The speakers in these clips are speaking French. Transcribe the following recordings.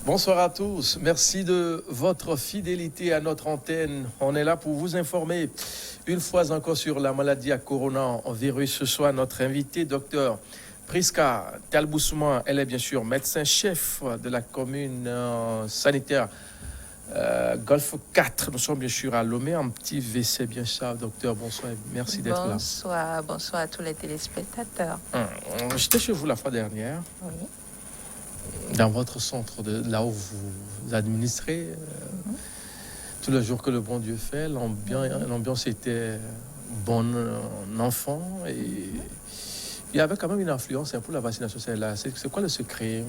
Bonsoir à tous. Merci de votre fidélité à notre antenne. On est là pour vous informer une fois encore sur la maladie à coronavirus. Ce soir, notre invité, docteur Priska Talboussouma. Elle est bien sûr médecin-chef de la commune sanitaire Golfe 4. Nous sommes bien sûr à Lomé, un petit WC bien ça. Docteur, bonsoir. Merci d'être là. Bonsoir à tous les téléspectateurs. J'étais chez vous la fois dernière. Oui. Dans votre centre, là où vous administrez, tous les jours que le bon Dieu fait, l'ambiance était bonne enfant et il y avait quand même une influence pour la vaccination. C'est quoi le secret?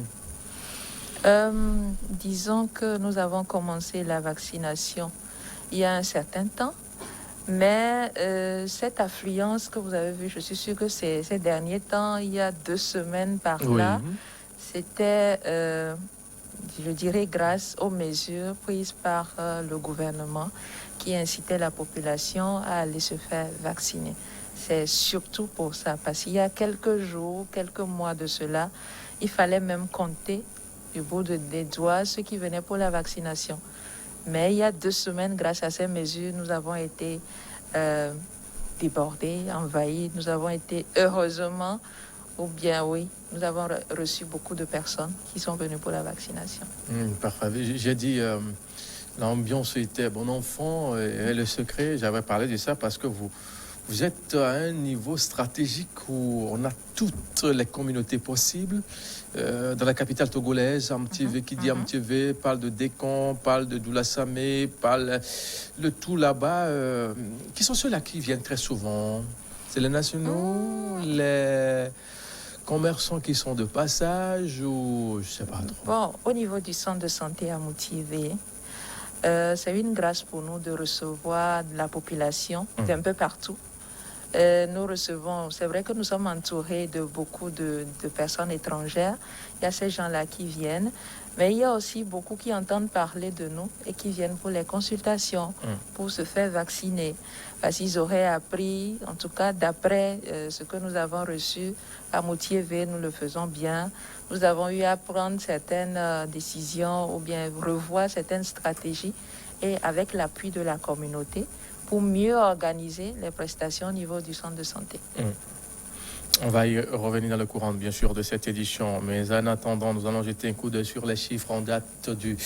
Disons que nous avons commencé la vaccination il y a un certain temps, mais cette affluence que vous avez vue, je suis sûre que ces derniers temps, il y a 2 semaines par là, c'était, je dirais, grâce aux mesures prises par le gouvernement qui incitait la population à aller se faire vacciner. C'est surtout pour ça, parce qu'il y a quelques jours, quelques mois de cela, il fallait même compter du bout des doigts ceux qui venaient pour la vaccination. Mais il y a 2 semaines, grâce à ces mesures, nous avons été débordés, envahis. Nous avons été heureusement, nous avons reçu beaucoup de personnes qui sont venues pour la vaccination. Parfait. J'ai dit l'ambiance était bon enfant et le secret, j'avais parlé de ça parce que vous êtes à un niveau stratégique où on a toutes les communautés possibles. Dans la capitale togolaise, Amtivé, qui dit Amtivé, parle de Décon, parle de Doulasamé, parle le tout là-bas. Qui sont ceux-là qui viennent très souvent? C'est les nationaux, les commerçants qui sont de passage ou je sais pas trop? Bon, au niveau du centre de santé à Moutivé, c'est une grâce pour nous de recevoir de la population d'un peu partout. Nous recevons, c'est vrai que nous sommes entourés de beaucoup de personnes étrangères. Il y a ces gens-là qui viennent, mais il y a aussi beaucoup qui entendent parler de nous et qui viennent pour les consultations, pour se faire vacciner. Parce qu'ils auraient appris, en tout cas d'après ce que nous avons reçu à Moutiévé, nous le faisons bien. Nous avons eu à prendre certaines décisions ou bien revoir certaines stratégies et avec l'appui de la communauté, pour mieux organiser les prestations au niveau du centre de santé. On va y revenir dans le courant, bien sûr, de cette édition. Mais en attendant, nous allons jeter un coup d'œil sur les chiffres en date du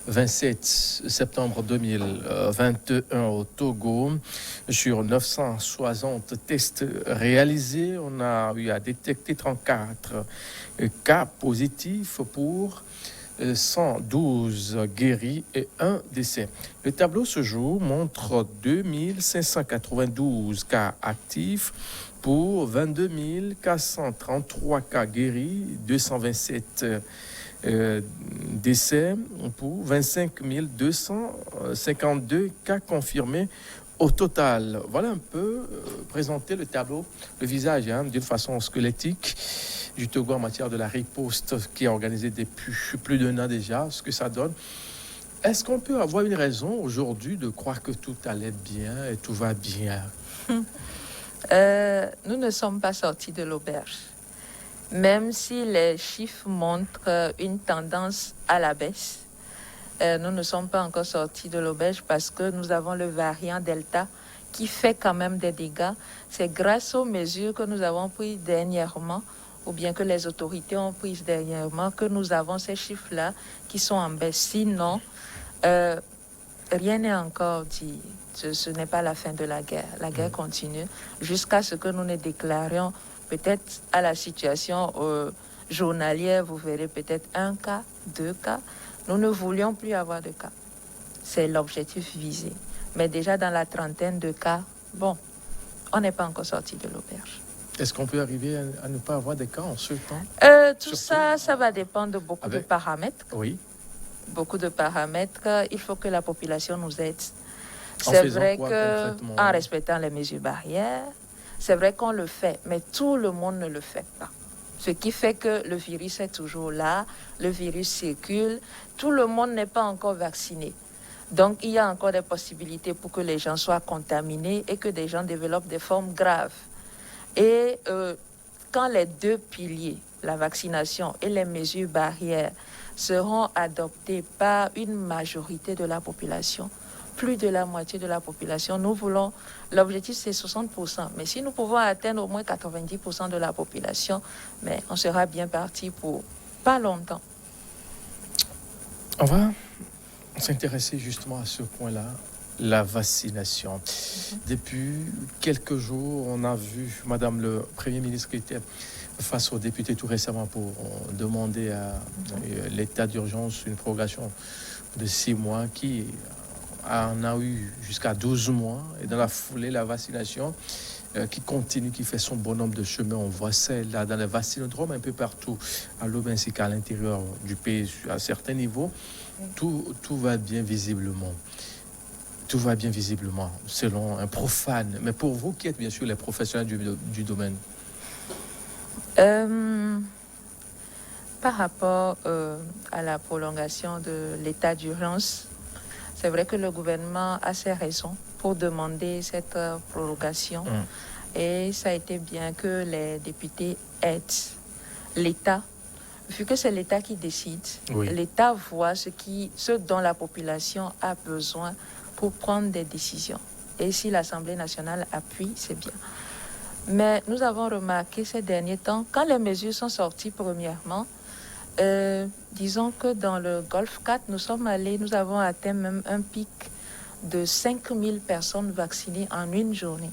27 septembre 2021 au Togo. Sur 960 tests réalisés, on a eu à détecter 34 cas positifs pour 112 guéris et 1 décès. Le tableau ce jour montre 2592 cas actifs pour 22 433 cas guéris, 227 décès pour 25 252 cas confirmés au total. Voilà un peu présenter le tableau, le visage d'une façon squelettique du Togo en matière de la riposte qui est organisée depuis plus d'1 an déjà, ce que ça donne. Est-ce qu'on peut avoir une raison aujourd'hui de croire que tout allait bien et tout va bien? Nous ne sommes pas sortis de l'auberge. Même si les chiffres montrent une tendance à la baisse, nous ne sommes pas encore sortis de l'auberge parce que nous avons le variant Delta qui fait quand même des dégâts. C'est grâce aux mesures que nous avons prises dernièrement ou bien que les autorités ont prises dernièrement que nous avons ces chiffres-là qui sont en baisse. Sinon, rien n'est encore dit. Ce n'est pas la fin de la guerre. La guerre continue jusqu'à ce que nous ne déclarions peut-être à la situation journalière, vous verrez peut-être 1 cas, 2 cas. Nous ne voulions plus avoir de cas. C'est l'objectif visé. Mais déjà dans la trentaine de cas, bon, on n'est pas encore sorti de l'auberge. Est-ce qu'on peut arriver à ne pas avoir des cas en ce temps? Tout ça va dépendre de beaucoup de paramètres. Oui. Beaucoup de paramètres. Il faut que la population nous aide. C'est vrai qu'en respectant les mesures barrières, c'est vrai qu'on le fait, mais tout le monde ne le fait pas. Ce qui fait que le virus est toujours là, le virus circule, tout le monde n'est pas encore vacciné. Donc, il y a encore des possibilités pour que les gens soient contaminés et que des gens développent des formes graves. Et quand les 2 piliers, la vaccination et les mesures barrières seront adoptées par une majorité de la population, plus de la moitié de la population, nous voulons, l'objectif c'est 60%, mais si nous pouvons atteindre au moins 90% de la population, mais on sera bien parti pour pas longtemps. On va s'intéresser justement à ce point-là, la vaccination. Depuis quelques jours, on a vu Madame le Premier ministre qui était face aux députés tout récemment pour demander à l'état d'urgence une prorogation de 6 mois qui en a eu jusqu'à 12 mois. Et dans la foulée, la vaccination qui continue, qui fait son bonhomme de chemin. On voit ça là dans les vaccinodromes un peu partout, à l'Aube ainsi qu'à l'intérieur du pays, à certains niveaux. Tout va bien visiblement. Tout va bien visiblement, selon un profane. Mais pour vous qui êtes bien sûr les professionnels du domaine. Par rapport à la prolongation de l'état d'urgence, c'est vrai que le gouvernement a ses raisons pour demander cette prorogation. Et ça a été bien que les députés aident l'État. Vu que c'est l'État qui décide, l'État voit ce dont la population a besoin pour prendre des décisions. Et si l'Assemblée nationale appuie, c'est bien. Mais nous avons remarqué ces derniers temps, quand les mesures sont sorties premièrement, disons que dans le Golfe 4, nous avons atteint même un pic de 5000 personnes vaccinées en une journée.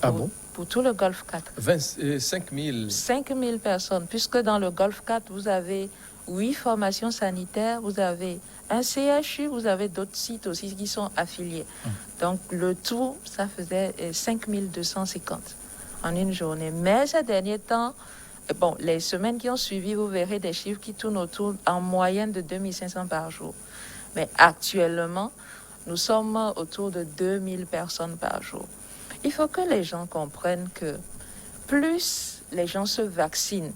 Ah bon? Pour tout le Golfe 4. 5 000. 5 000 personnes, puisque dans le Golfe 4, vous avez 8 formations sanitaires, vous avez un CHU, vous avez d'autres sites aussi qui sont affiliés. Donc le tout, ça faisait 5 250 en une journée. Mais ces derniers temps, bon, les semaines qui ont suivi, vous verrez des chiffres qui tournent autour en moyenne de 2500 par jour. Mais actuellement, nous sommes autour de 2000 personnes par jour. Il faut que les gens comprennent que plus les gens se vaccinent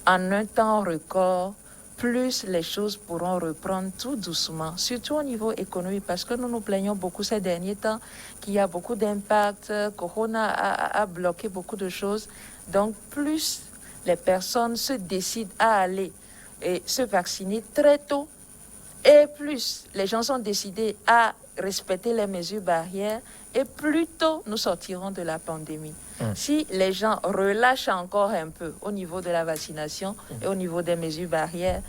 en un temps record, plus les choses pourront reprendre tout doucement, surtout au niveau économique, parce que nous nous plaignons beaucoup ces derniers temps qu'il y a beaucoup d'impact, Corona a bloqué beaucoup de choses. Donc, plus les personnes se décident à aller et se vacciner très tôt, et plus les gens sont décidés à respecter les mesures barrières, et plus tôt nous sortirons de la pandémie. Si les gens relâchent encore un peu au niveau de la vaccination et au niveau des mesures barrières,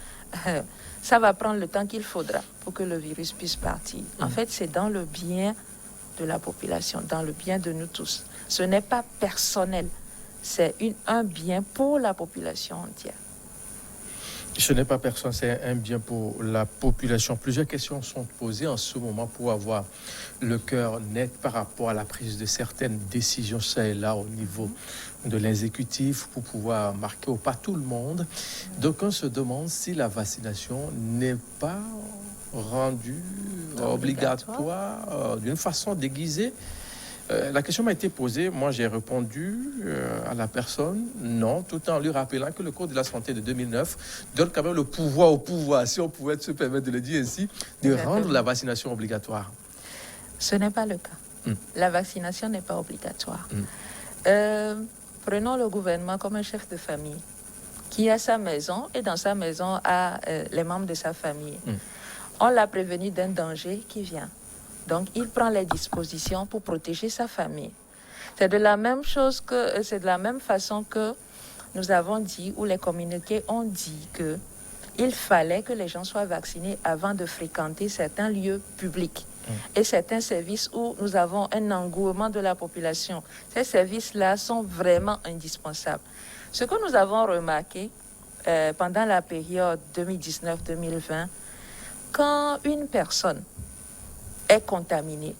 ça va prendre le temps qu'il faudra pour que le virus puisse partir. En fait, c'est dans le bien de la population, dans le bien de nous tous. Ce n'est pas personnel, c'est un bien pour la population entière. Ce n'est pas personne, c'est un bien pour la population. Plusieurs questions sont posées en ce moment pour avoir le cœur net par rapport à la prise de certaines décisions, ça et là, au niveau de l'exécutif, pour pouvoir marquer au pas tout le monde. Donc, on se demande si la vaccination n'est pas rendue obligatoire d'une façon déguisée. La question m'a été posée, moi j'ai répondu à la personne non, tout en lui rappelant que le Code de la santé de 2009 donne quand même le pouvoir au pouvoir, si on pouvait se permettre de le dire ainsi, de rendre la vaccination obligatoire. Ce n'est pas le cas. La vaccination n'est pas obligatoire. Prenons le gouvernement comme un chef de famille qui a sa maison et dans sa maison a les membres de sa famille. On l'a prévenu d'un danger qui vient. Donc, il prend les dispositions pour protéger sa famille. C'est de la même façon que nous avons dit, ou les communautés ont dit qu'il fallait que les gens soient vaccinés avant de fréquenter certains lieux publics et certains services où nous avons un engouement de la population. Ces services-là sont vraiment indispensables. Ce que nous avons remarqué pendant la période 2019-2020, quand une personne est contaminé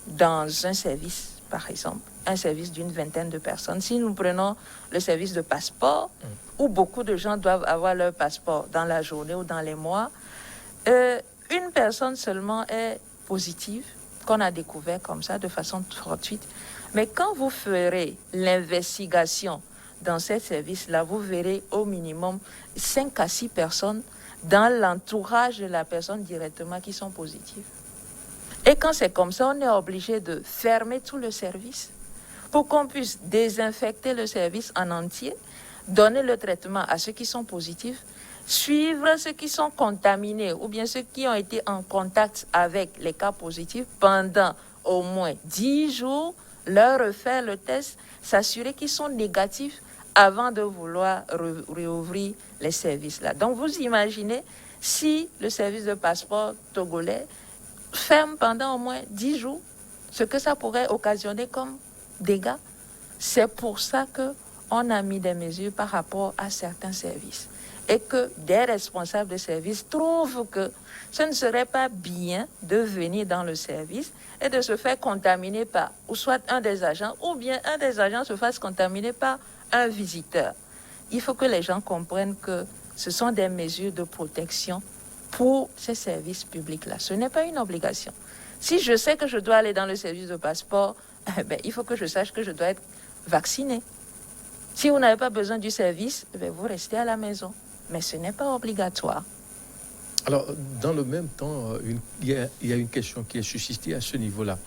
dans un service, par exemple, un service d'une vingtaine de personnes. Si nous prenons le service de passeport, où beaucoup de gens doivent avoir leur passeport dans la journée ou dans les mois, une personne seulement est positive, qu'on a découvert comme ça, de façon fortuite. Mais quand vous ferez l'investigation dans ces services-là, vous verrez au minimum 5 à 6 personnes dans l'entourage de la personne directement qui sont positives. Et quand c'est comme ça, on est obligé de fermer tout le service pour qu'on puisse désinfecter le service en entier, donner le traitement à ceux qui sont positifs, suivre ceux qui sont contaminés ou bien ceux qui ont été en contact avec les cas positifs pendant au moins 10 jours, leur refaire le test, s'assurer qu'ils sont négatifs avant de vouloir réouvrir les services là. Donc vous imaginez si le service de passeport togolais ferme pendant au moins 10 jours, ce que ça pourrait occasionner comme dégâts. C'est pour ça qu'on a mis des mesures par rapport à certains services et que des responsables de service trouvent que ce ne serait pas bien de venir dans le service et de se faire contaminer par ou soit un des agents ou bien un des agents se fasse contaminer par un visiteur. Il faut que les gens comprennent que ce sont des mesures de protection pour ces services publics-là. Ce n'est pas une obligation. Si je sais que je dois aller dans le service de passeport, il faut que je sache que je dois être vacciné. Si vous n'avez pas besoin du service, vous restez à la maison. Mais ce n'est pas obligatoire. Alors, dans le même temps, il y a une question qui est suscitée à ce niveau-là.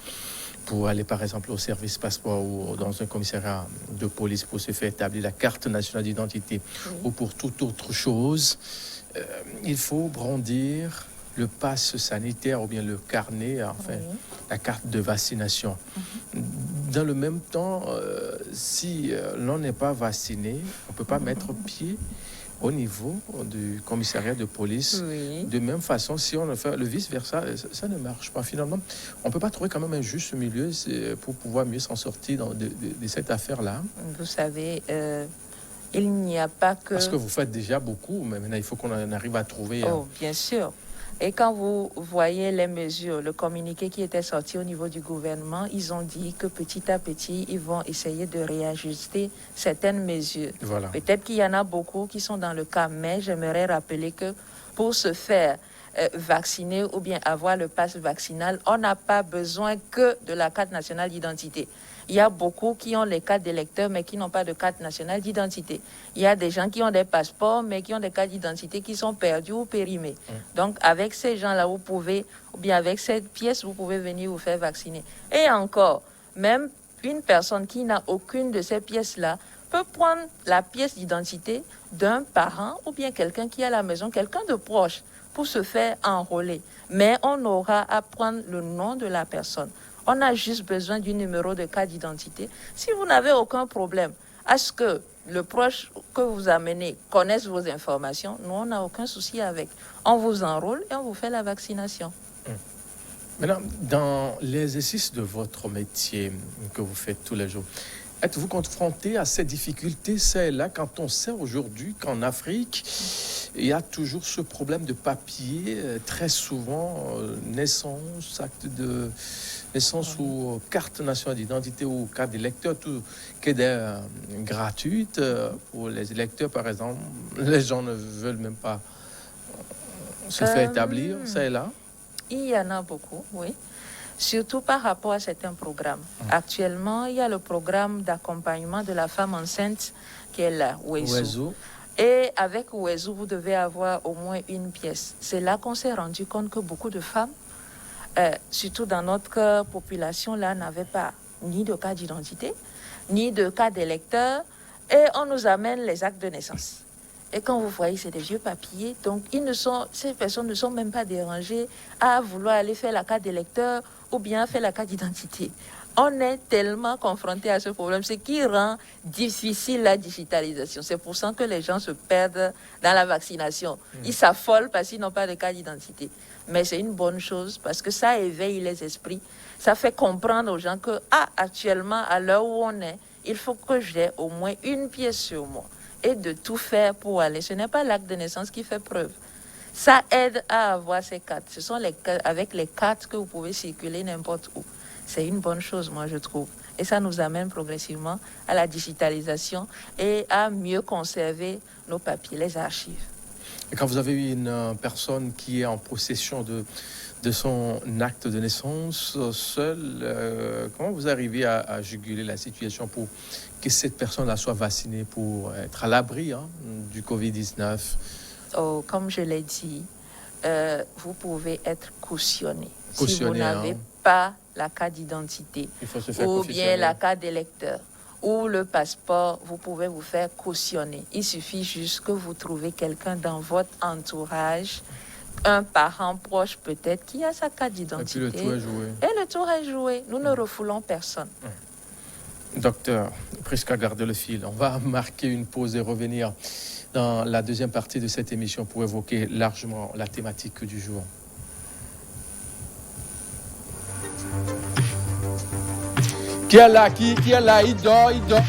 Pour aller, par exemple, au service passeport ou dans un commissariat de police pour se faire établir la carte nationale d'identité ou pour toute autre chose, il faut brandir le passe sanitaire ou bien le carnet, enfin, la carte de vaccination. Dans le même temps, si l'on n'est pas vacciné, on ne peut pas mettre pied au niveau du commissariat de police. De même façon, si on le fait le vice-versa, ça ne marche pas. Finalement, on ne peut pas trouver quand même un juste milieu pour pouvoir mieux s'en sortir de cette affaire-là. Vous savez, il n'y a pas que... Parce que vous faites déjà beaucoup, mais maintenant, il faut qu'on arrive à trouver... Oh, bien sûr. Et quand vous voyez les mesures, le communiqué qui était sorti au niveau du gouvernement, ils ont dit que petit à petit, ils vont essayer de réajuster certaines mesures. Voilà. Peut-être qu'il y en a beaucoup qui sont dans le cas, mais j'aimerais rappeler que pour se faire vacciner ou bien avoir le pass vaccinal, on n'a pas besoin que de la carte nationale d'identité. Il y a beaucoup qui ont les cartes d'électeurs, mais qui n'ont pas de carte nationale d'identité. Il y a des gens qui ont des passeports, mais qui ont des cartes d'identité qui sont perdus ou périmés. Donc, avec ces gens-là, vous pouvez, ou bien avec cette pièce, vous pouvez venir vous faire vacciner. Et encore, même une personne qui n'a aucune de ces pièces-là peut prendre la pièce d'identité d'un parent ou bien quelqu'un qui est à la maison, quelqu'un de proche, pour se faire enrôler. Mais on aura à prendre le nom de la personne. On a juste besoin du numéro de carte d'identité. Si vous n'avez aucun problème à ce que le proche que vous amenez connaisse vos informations, nous, on n'a aucun souci avec. On vous enrôle et on vous fait la vaccination. Maintenant, dans l'exercice de votre métier que vous faites tous les jours, êtes-vous confronté à ces difficultés, celles-là, quand on sait aujourd'hui qu'en Afrique, il y a toujours ce problème de papier, très souvent, naissance, acte de naissance ou carte nationale d'identité ou carte d'électeur, tout qui est gratuite pour les électeurs, par exemple. Les gens ne veulent même pas se faire établir, celle-là. Il y en a beaucoup, oui. Surtout par rapport à certains programmes. Actuellement, il y a le programme d'accompagnement de la femme enceinte qui est là, Ouezu. Et avec Ouezu, vous devez avoir au moins une pièce. C'est là qu'on s'est rendu compte que beaucoup de femmes, surtout dans notre population, là, n'avaient pas ni de carte d'identité, ni de carte d'électeur, et on nous amène les actes de naissance. Et quand vous voyez, c'est des vieux papiers, donc ces personnes ne sont même pas dérangées à vouloir aller faire la carte d'électeur ou bien faire la carte d'identité. On est tellement confronté à ce problème, ce qui rend difficile la digitalisation. C'est pour ça que les gens se perdent dans la vaccination. Ils s'affolent parce qu'ils n'ont pas de carte d'identité. Mais c'est une bonne chose parce que ça éveille les esprits. Ça fait comprendre aux gens que, actuellement, à l'heure où on est, il faut que j'ai au moins une pièce sur moi et de tout faire pour aller. Ce n'est pas l'acte de naissance qui fait preuve. Ça aide à avoir ces cartes. Ce sont avec les cartes que vous pouvez circuler n'importe où. C'est une bonne chose, moi, je trouve. Et ça nous amène progressivement à la digitalisation et à mieux conserver nos papiers, les archives. Et quand vous avez une personne qui est en possession de son acte de naissance seule, comment vous arrivez à juguler la situation pour que cette personne-là soit vaccinée pour être à l'abri du Covid-19? Oh, comme je l'ai dit, vous pouvez être cautionné. Si vous n'avez pas la carte d'identité ou bien la carte d'électeur ou le passeport, vous pouvez vous faire cautionner. Il suffit juste que vous trouvez quelqu'un dans votre entourage, un parent proche peut-être, qui a sa carte d'identité. Et puis le tour est joué. Et le tour est joué. Nous ne refoulons personne. Docteur, presque à garder le fil. On va marquer une pause et revenir dans la deuxième partie de cette émission pour évoquer largement la thématique du jour. Qui est là? Il dort.